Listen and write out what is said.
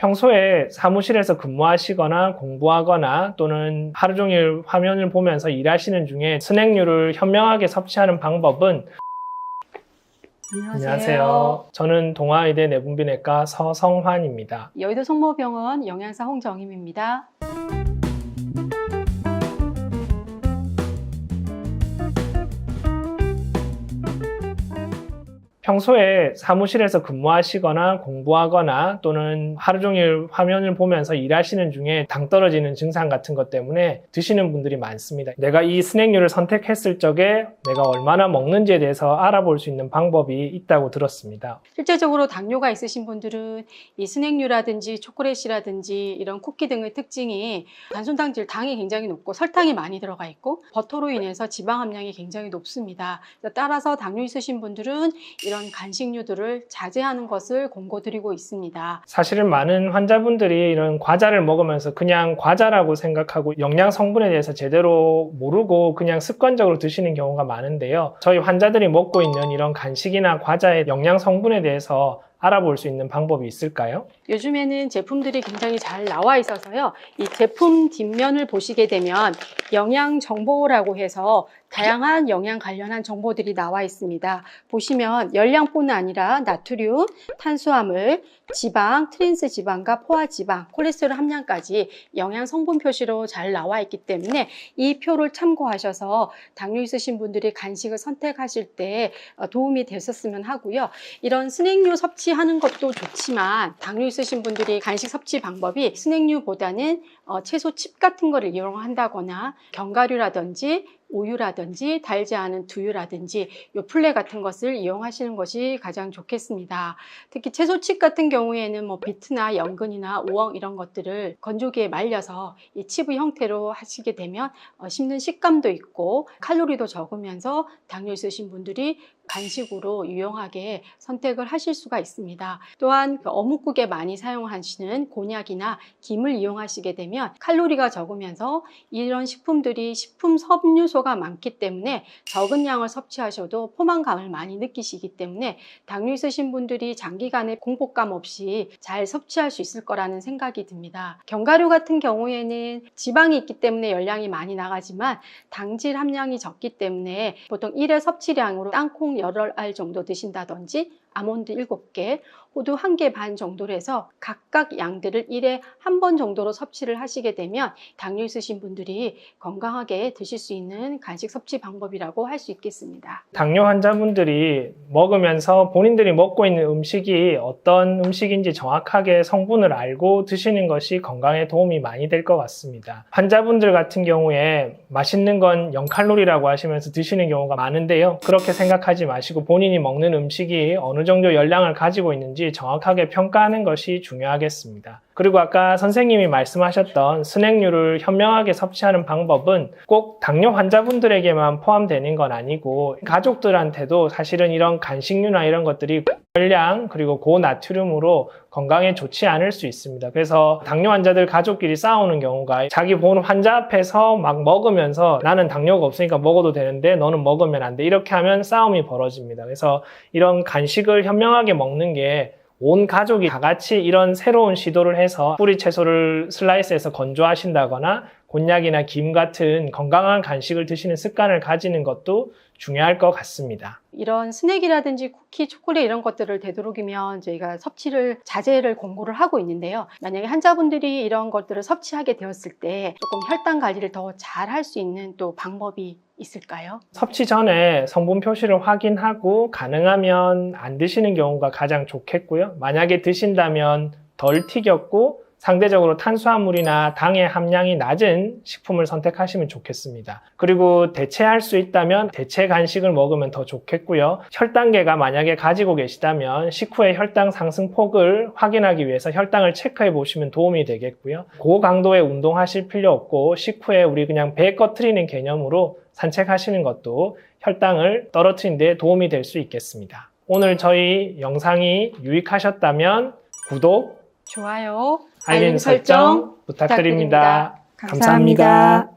평소에 사무실에서 근무하시거나 공부하거나 또는 하루 종일 화면을 보면서 일하시는 중에 스낵류를 현명하게 섭취하는 방법은 안녕하세요. 저는 동아의대 내분비내과 서성환입니다. 여의도 성모병원 영양사 홍정임입니다. 평소에 사무실에서 근무하시거나 공부하거나 또는 하루 종일 화면을 보면서 일하시는 중에 당 떨어지는 증상 같은 것 때문에 드시는 분들이 많습니다. 내가 이 스낵류를 선택했을 적에 내가 얼마나 먹는지에 대해서 알아볼 수 있는 방법이 있다고 들었습니다. 실제적으로 당뇨가 있으신 분들은 이 스낵류라든지 초콜릿이라든지 이런 쿠키 등의 특징이 단순당질 당이 굉장히 높고 설탕이 많이 들어가 있고 버터로 인해서 지방 함량이 굉장히 높습니다. 따라서 당뇨 있으신 분들은 이런 간식류들을 자제하는 것을 권고드리고 있습니다. 사실은 많은 환자분들이 이런 과자를 먹으면서 그냥 과자라고 생각하고 영양 성분에 대해서 제대로 모르고 그냥 습관적으로 드시는 경우가 많은데요. 저희 환자들이 먹고 있는 이런 간식이나 과자의 영양 성분에 대해서 알아볼 수 있는 방법이 있을까요? 요즘에는 제품들이 굉장히 잘 나와 있어서요. 이 제품 뒷면을 보시게 되면 영양 정보라고 해서 다양한 영양 관련한 정보들이 나와 있습니다. 보시면 열량뿐 아니라 나트륨, 탄수화물, 지방, 트랜스 지방과 포화 지방, 콜레스테롤 함량까지 영양 성분 표시로 잘 나와 있기 때문에 이 표를 참고하셔서 당뇨 있으신 분들이 간식을 선택하실 때 도움이 되셨으면 하고요. 이런 스낵류 섭취하는 것도 좋지만 당뇨 있으신 분들이 간식 섭취 방법이 스낵류보다는 채소 칩 같은 거를 이용한다거나 견과류라든지 우유라든지 달지 않은 두유라든지 요 플레 같은 것을 이용하시는 것이 가장 좋겠습니다. 특히 채소칩 같은 경우에는 비트나 연근이나 우엉 이런 것들을 건조기에 말려서 이 칩의 형태로 하시게 되면 씹는 식감도 있고 칼로리도 적으면서 당뇨 있으신 분들이 간식으로 유용하게 선택을 하실 수가 있습니다. 또한 어묵국에 많이 사용하시는 곤약이나 김을 이용하시게 되면 칼로리가 적으면서 이런 식품들이 식품 섬유소가 많기 때문에 적은 양을 섭취하셔도 포만감을 많이 느끼시기 때문에 당뇨 있으신 분들이 장기간에 공복감 없이 잘 섭취할 수 있을 거라는 생각이 듭니다. 견과류 같은 경우에는 지방이 있기 때문에 열량이 많이 나가지만 당질 함량이 적기 때문에 보통 1회 섭취량으로 땅콩 여러 알 정도 드신다든지 아몬드 7개, 호두 1개 반 정도로 해서 각각 양들을 1회 1번 정도로 섭취를 하시게 되면 당뇨 있으신 분들이 건강하게 드실 수 있는 간식 섭취 방법이라고 할 수 있겠습니다. 당뇨 환자분들이 먹으면서 본인들이 먹고 있는 음식이 어떤 음식인지 정확하게 성분을 알고 드시는 것이 건강에 도움이 많이 될 것 같습니다. 환자분들 같은 경우에 맛있는 건 0칼로리라고 하시면서 드시는 경우가 많은데요. 그렇게 생각하지 마시고 본인이 먹는 음식이 어느 정도 열량을 가지고 있는지 정확하게 평가하는 것이 중요하겠습니다. 그리고 아까 선생님이 말씀하셨던 스낵류를 현명하게 섭취하는 방법은 꼭 당뇨 환자분들에게만 포함되는 건 아니고 가족들한테도 사실은 이런 간식류나 이런 것들이 고열량 그리고 고나트륨으로 건강에 좋지 않을 수 있습니다. 그래서 당뇨 환자들 가족끼리 싸우는 경우가 자기 보는 환자 앞에서 막 먹으면서 나는 당뇨가 없으니까 먹어도 되는데 너는 먹으면 안 돼. 이렇게 하면 싸움이 벌어집니다. 그래서 이런 간식을 현명하게 먹는 게 온 가족이 다 같이 이런 새로운 시도를 해서 뿌리 채소를 슬라이스해서 건조하신다거나 곤약이나 김 같은 건강한 간식을 드시는 습관을 가지는 것도 중요할 것 같습니다. 이런 스낵이라든지 쿠키, 초콜릿 이런 것들을 되도록이면 저희가 섭취를 자제를 권고를 하고 있는데요. 만약에 환자분들이 이런 것들을 섭취하게 되었을 때 조금 혈당 관리를 더 잘 할 수 있는 또 방법이 있을까요? 섭취 전에 성분 표시를 확인하고 가능하면 안 드시는 경우가 가장 좋겠고요. 만약에 드신다면 덜 튀겼고 상대적으로 탄수화물이나 당의 함량이 낮은 식품을 선택하시면 좋겠습니다. 그리고 대체할 수 있다면 대체 간식을 먹으면 더 좋겠고요. 혈당계가 만약에 가지고 계시다면 식후에 혈당 상승 폭을 확인하기 위해서 혈당을 체크해 보시면 도움이 되겠고요. 고강도의 운동하실 필요 없고 식후에 우리 그냥 배 꺼트리는 개념으로 산책하시는 것도 혈당을 떨어뜨리는 데 도움이 될 수 있겠습니다. 오늘 저희 영상이 유익하셨다면 구독, 좋아요, 알림 설정 부탁드립니다. 감사합니다.